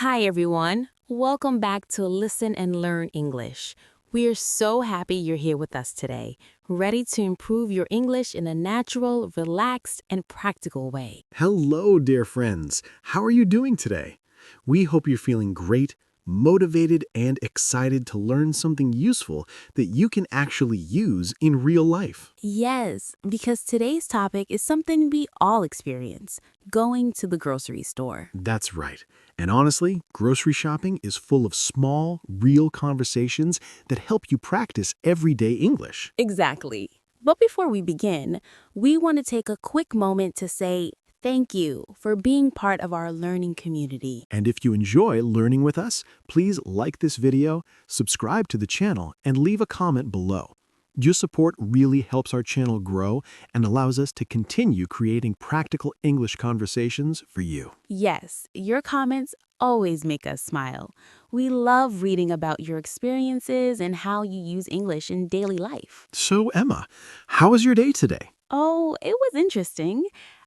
Hi, everyone. Welcome back to Listen and Learn English. We are so happy you're here with us today, ready to improve your English in a natural, relaxed, and practical way. Hello, dear friends. How are you doing today? We hope you're feeling great, motivated, and excited to learn something useful that you can actually use in real life. Yes, because today's topic is something we all experience, going to the grocery store. That's right. And honestly, grocery shopping is full of small, real conversations that help you practice everyday English. Exactly. But before we begin, we want to take a quick moment to say thank you for being part of our learning community. And if you enjoy learning with us, please like this video, subscribe to the channel, and leave a comment below. Your support really helps our channel grow and allows us to continue creating practical English conversations for you. Yes, your comments always make us smile. We love reading about your experiences and how you use English in daily life. So, Emma, how was your day today? Oh, it was interesting.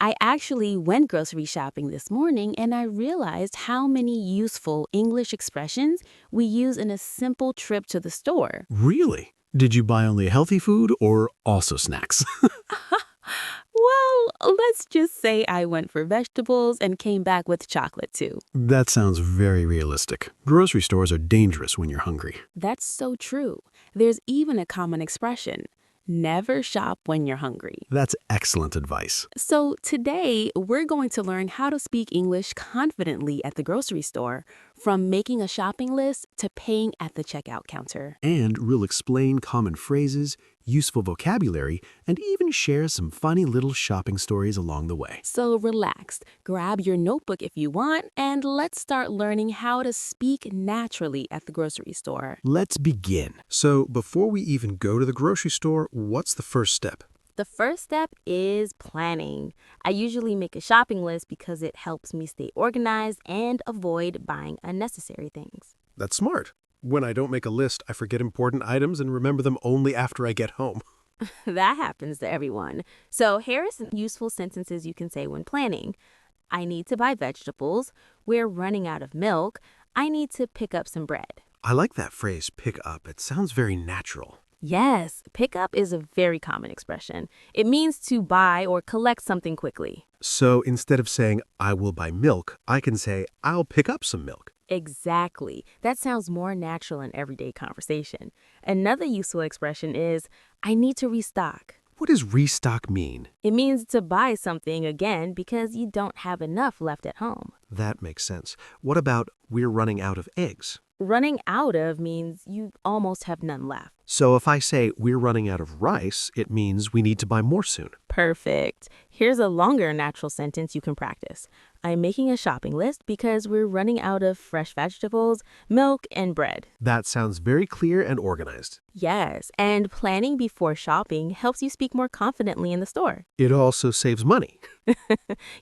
I actually went grocery shopping this morning and I realized how many useful English expressions we use in a simple trip to the store. Really? Did you buy only healthy food or also snacks? Well, let's just say I went for vegetables and came back with chocolate too. That sounds very realistic. Grocery stores are dangerous when you're hungry. That's so true. There's even a common expression: never shop when you're hungry. That's excellent advice. So today, we're going to learn how to speak English confidently at the grocery store, from making a shopping list to paying at the checkout counter. And we'll explain common phrases, useful vocabulary, and even share some funny little shopping stories along the way. So relax, grab your notebook if you want, and let's start learning how to speak naturally at the grocery store. Let's begin. So, before we even go to the grocery store, what's the first step? The first step is planning. I usually make a shopping list because it helps me stay organized and avoid buying unnecessary things. That's smart. When I don't make a list, I forget important items and remember them only after I get home. That happens to everyone. So here are some useful sentences you can say when planning. I need to buy vegetables. We're running out of milk. I need to pick up some bread. I like that phrase, pick up. It sounds very natural. Yes, pick up is a very common expression. It means to buy or collect something quickly. So instead of saying, I will buy milk, I can say, I'll pick up some milk. Exactly. That sounds more natural in everyday conversation. Another useful expression is, I need to restock. What does restock mean? It means to buy something again because you don't have enough left at home. That makes sense. What about we're running out of eggs? Running out of means you almost have none left. So if I say we're running out of rice, it means we need to buy more soon. Perfect. Here's a longer natural sentence you can practice. I'm making a shopping list because we're running out of fresh vegetables, milk, and bread. That sounds very clear and organized. Yes, and planning before shopping helps you speak more confidently in the store. It also saves money.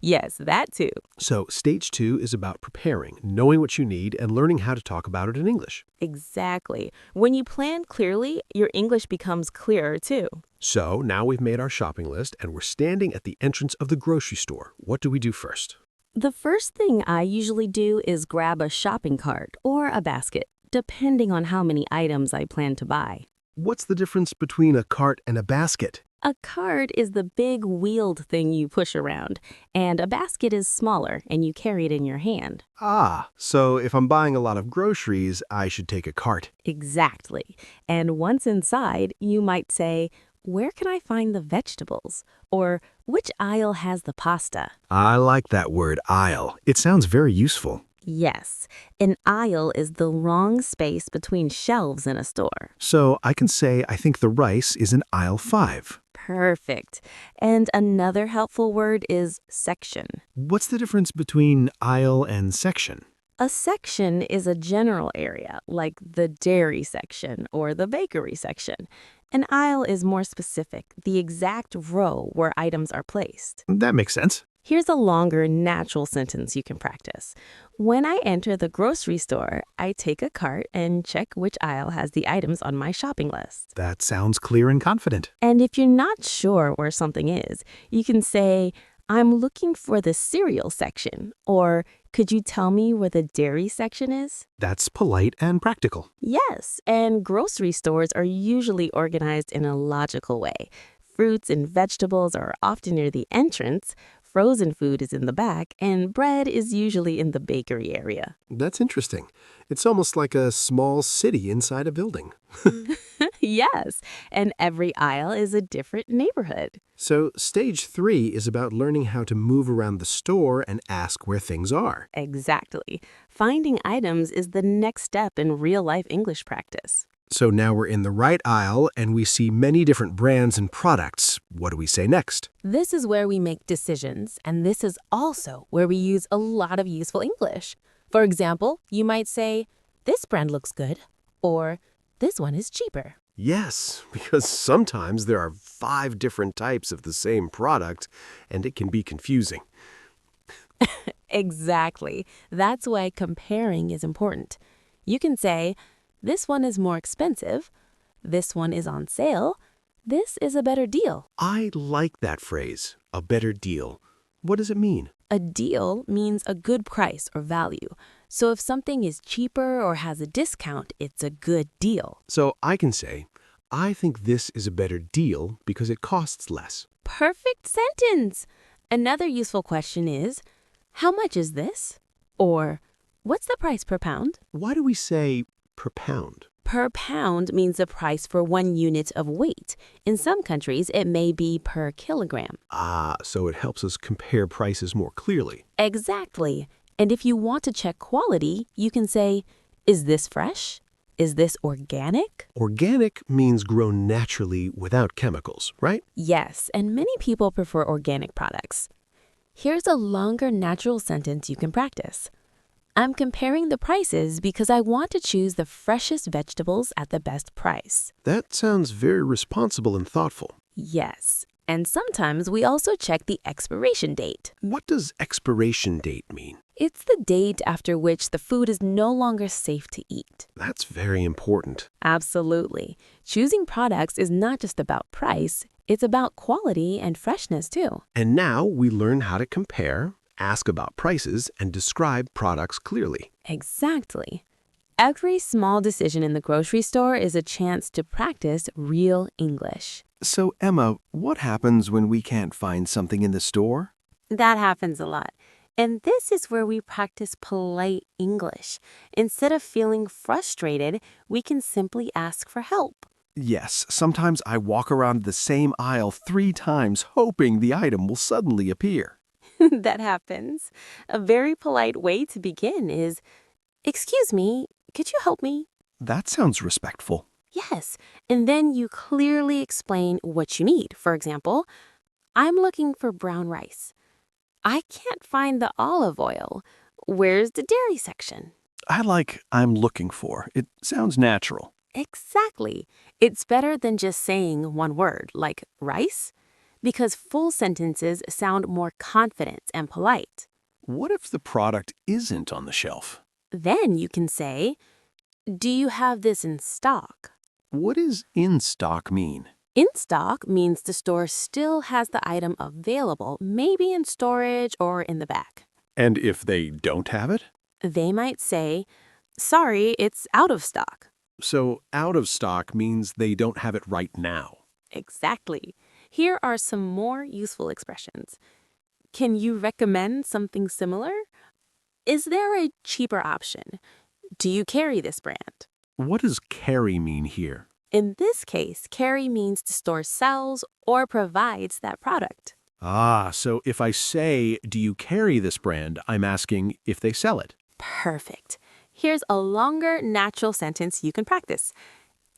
Yes, that too. So stage 2 is about preparing, knowing what you need, and learning how to talk about it in English. Exactly. When you plan clearly, your English becomes clearer too. So now we've made our shopping list and we're standing at the entrance of the grocery store. What do we do first? The first thing I usually do is grab a shopping cart or a basket, depending on how many items I plan to buy. What's the difference between a cart and a basket? A cart is the big wheeled thing you push around, and a basket is smaller and you carry it in your hand. Ah, so if I'm buying a lot of groceries, I should take a cart. Exactly. And once inside, you might say, where can I find the vegetables? Or which aisle has the pasta? I like that word, aisle. It sounds very useful. Yes, an aisle is the long space between shelves in a store. So I can say I think the rice is in aisle 5. Perfect. And another helpful word is section. What's the difference between aisle and section? A section is a general area, like the dairy section or the bakery section. An aisle is more specific, the exact row where items are placed. That makes sense. Here's a longer, natural sentence you can practice. When I enter the grocery store, I take a cart and check which aisle has the items on my shopping list. That sounds clear and confident. And if you're not sure where something is, you can say, I'm looking for the cereal section, or Could you tell me where the dairy section is? That's polite and practical. Yes, and grocery stores are usually organized in a logical way. Fruits and vegetables are often near the entrance, frozen food is in the back, and bread is usually in the bakery area. That's interesting. It's almost like a small city inside a building. Yes, and every aisle is a different neighborhood. So stage 3 is about learning how to move around the store and ask where things are. Exactly. Finding items is the next step in real-life English practice. So now we're in the right aisle and we see many different brands and products. What do we say next? This is where we make decisions, and this is also where we use a lot of useful English. For example, you might say, "This brand looks good," or "This one is cheaper." Yes, because sometimes there are 5 different types of the same product and it can be confusing. Exactly. That's why comparing is important. You can say, "This one is more expensive," "This one is on sale," "This is a better deal." I like that phrase, a better deal. What does it mean? A deal means a good price or value. So if something is cheaper or has a discount, it's a good deal. So I can say, I think this is a better deal because it costs less. Perfect sentence! Another useful question is, "How much is this?" Or, "What's the price per pound?" Why do we say per pound? Per pound means the price for 1 unit of weight. In some countries, it may be per kilogram. So it helps us compare prices more clearly. Exactly. And if you want to check quality, you can say, "Is this fresh? Is this organic?" Organic means grown naturally without chemicals, right? Yes, and many people prefer organic products. Here's a longer natural sentence you can practice. "I'm comparing the prices because I want to choose the freshest vegetables at the best price." That sounds very responsible and thoughtful. Yes, and sometimes we also check the expiration date. What does expiration date mean? It's the date after which the food is no longer safe to eat. That's very important. Absolutely. Choosing products is not just about price, it's about quality and freshness too. And now we learn how to compare, ask about prices, and describe products clearly. Exactly. Every small decision in the grocery store is a chance to practice real English. So, Emma, what happens when we can't find something in the store? That happens a lot. And this is where we practice polite English. Instead of feeling frustrated, we can simply ask for help. Yes, sometimes I walk around the same aisle 3 times hoping the item will suddenly appear. That happens. A very polite way to begin is, "Excuse me, could you help me?" That sounds respectful. Yes, and then you clearly explain what you need. For example, "I'm looking for brown rice. I can't find the olive oil. Where's the dairy section?" I like "I'm looking for." It sounds natural. Exactly. It's better than just saying one word, like rice, because full sentences sound more confident and polite. What if the product isn't on the shelf? Then you can say, "Do you have this in stock?" What does "in stock" mean? In stock means the store still has the item available, maybe in storage or in the back. And if they don't have it? They might say, "Sorry, it's out of stock." So out of stock means they don't have it right now. Exactly. Here are some more useful expressions. Can you recommend something similar? Is there a cheaper option? Do you carry this brand? What does carry mean here? In this case, carry means the store sells or provides that product. So if I say, do you carry this brand, I'm asking if they sell it. Perfect. Here's a longer, natural sentence you can practice.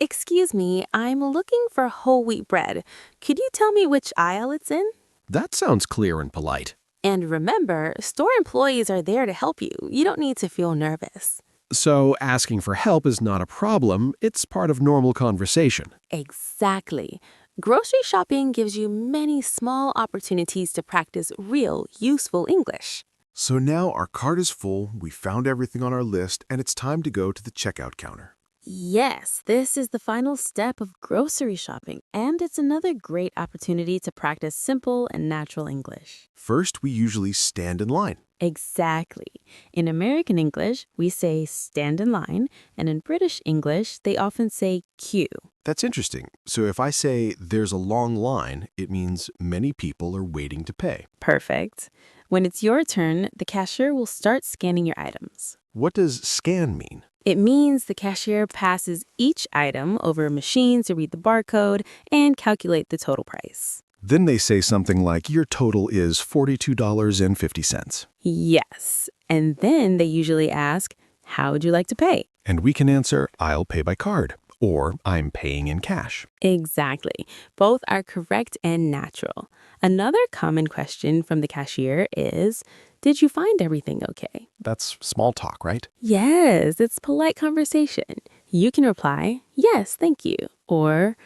"Excuse me, I'm looking for whole wheat bread. Could you tell me which aisle it's in?" That sounds clear and polite. And remember, store employees are there to help you. You don't need to feel nervous. So asking for help is not a problem. It's part of normal conversation. Exactly. Grocery shopping gives you many small opportunities to practice real, useful English. So now our cart is full, we found everything on our list, and it's time to go to the checkout counter. Yes, this is the final step of grocery shopping, and it's another great opportunity to practice simple and natural English. First, we usually stand in line. Exactly. In American English, we say stand in line, and in British English, they often say queue. That's interesting. So if I say there's a long line, it means many people are waiting to pay. Perfect. When it's your turn, the cashier will start scanning your items. What does scan mean? It means the cashier passes each item over a machine to read the barcode and calculate the total price. Then they say something like your total is $42.50. Yes. And then they usually ask, how would you like to pay? And we can answer, I'll pay by card, or I'm paying in cash. Exactly. Both are correct and natural. Another common question from the cashier is, did you find everything okay? That's small talk, right? Yes, it's polite conversation. You can reply, yes, thank you. Or,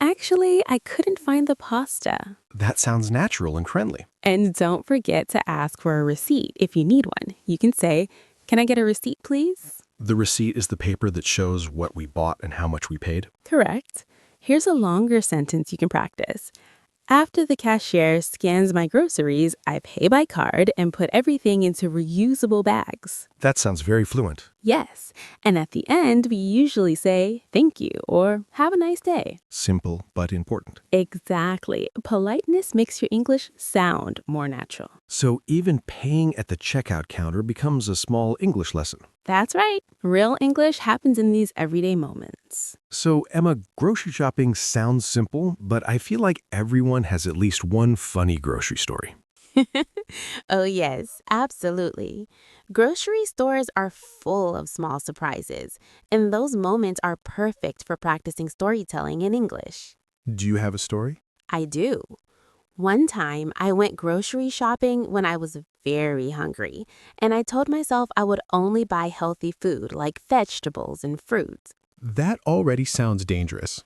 actually, I couldn't find the pasta. That sounds natural and friendly. And don't forget to ask for a receipt if you need one. You can say, can I get a receipt, please? The receipt is the paper that shows what we bought and how much we paid. Correct. Here's a longer sentence you can practice. After the cashier scans my groceries, I pay by card and put everything into reusable bags. That sounds very fluent. Yes, and at the end, we usually say thank you or have a nice day. Simple but important. Exactly. Politeness makes your English sound more natural. So even paying at the checkout counter becomes a small English lesson. That's right. Real English happens in these everyday moments. So, Emma, grocery shopping sounds simple, but I feel like everyone has at least one funny grocery story. Oh, yes, absolutely. Grocery stores are full of small surprises, and those moments are perfect for practicing storytelling in English. Do you have a story? I do. One time, I went grocery shopping when I was very hungry, and I told myself I would only buy healthy food like vegetables and fruits. That already sounds dangerous.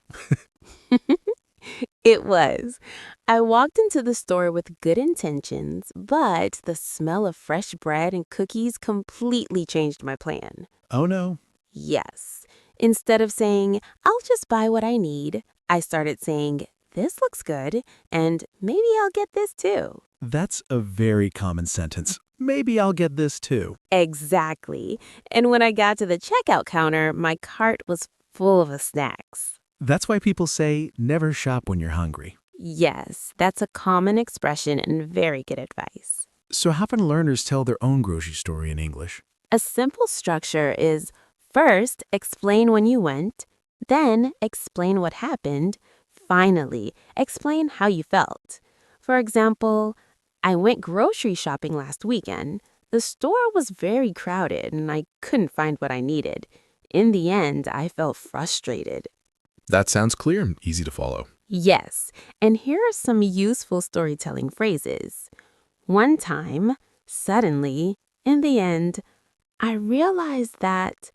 It was. I walked into the store with good intentions, but the smell of fresh bread and cookies completely changed my plan. Oh no. Yes. Instead of saying, I'll just buy what I need, I started saying, this looks good, and maybe I'll get this too. That's a very common sentence. Maybe I'll get this too. Exactly. And when I got to the checkout counter, my cart was full of snacks. That's why people say never shop when you're hungry. Yes, that's a common expression and very good advice. So how can learners tell their own grocery story in English? A simple structure is first, explain when you went, then explain what happened, finally, explain how you felt. For example, I went grocery shopping last weekend. The store was very crowded and I couldn't find what I needed. In the end, I felt frustrated. That sounds clear and easy to follow. Yes, and here are some useful storytelling phrases. One time, suddenly, in the end, I realized that.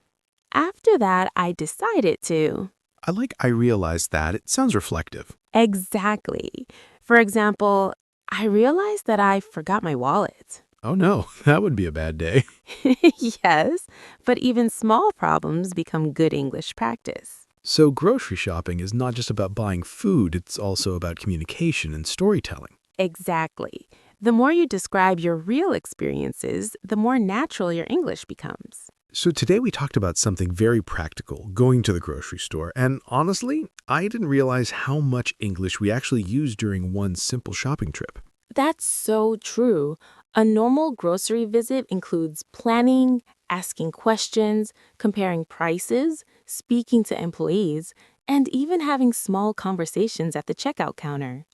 After that, I decided to. I like I realized that. It sounds reflective. Exactly. For example, I realized that I forgot my wallet. Oh no, that would be a bad day. Yes, but even small problems become good English practice. So grocery shopping is not just about buying food, it's also about communication and storytelling. Exactly. The more you describe your real experiences, the more natural your English becomes. So today we talked about something very practical, going to the grocery store. And honestly, I didn't realize how much English we actually use during one simple shopping trip. That's so true. A normal grocery visit includes planning, asking questions, comparing prices, speaking to employees, and even having small conversations at the checkout counter.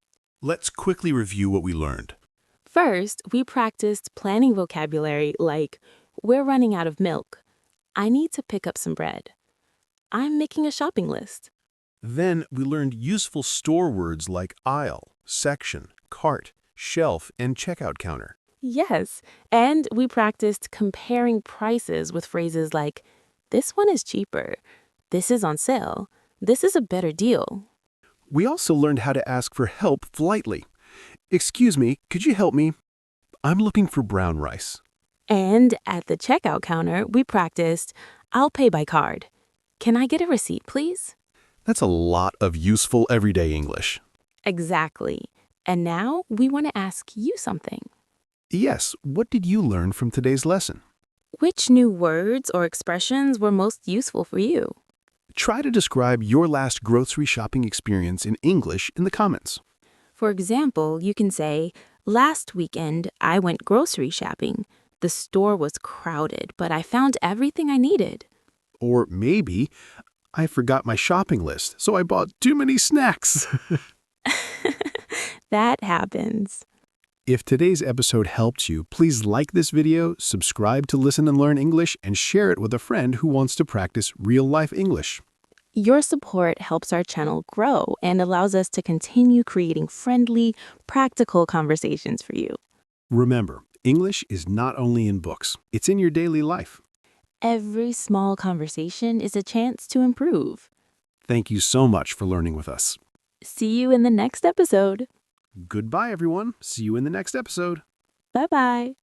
Let's quickly review what we learned. First, we practiced planning vocabulary like, we're running out of milk. I need to pick up some bread. I'm making a shopping list. Then we learned useful store words like aisle, section, cart, shelf, and checkout counter. Yes, and we practiced comparing prices with phrases like, this one is cheaper, this is on sale, this is a better deal. We also learned how to ask for help politely. Excuse me, could you help me? I'm looking for brown rice. And at the checkout counter, we practiced, I'll pay by card. Can I get a receipt, please? That's a lot of useful everyday English. Exactly. And now we want to ask you something. Yes, what did you learn from today's lesson? Which new words or expressions were most useful for you? Try to describe your last grocery shopping experience in English in the comments. For example, you can say, "Last weekend, I went grocery shopping. The store was crowded, but I found everything I needed." Or maybe, I forgot my shopping list, so I bought too many snacks. That happens. If today's episode helped you, please like this video, subscribe to Listen and Learn English, and share it with a friend who wants to practice real-life English. Your support helps our channel grow and allows us to continue creating friendly, practical conversations for you. Remember, English is not only in books, it's in your daily life. Every small conversation is a chance to improve. Thank you so much for learning with us. See you in the next episode. Goodbye, everyone. See you in the next episode. Bye-bye.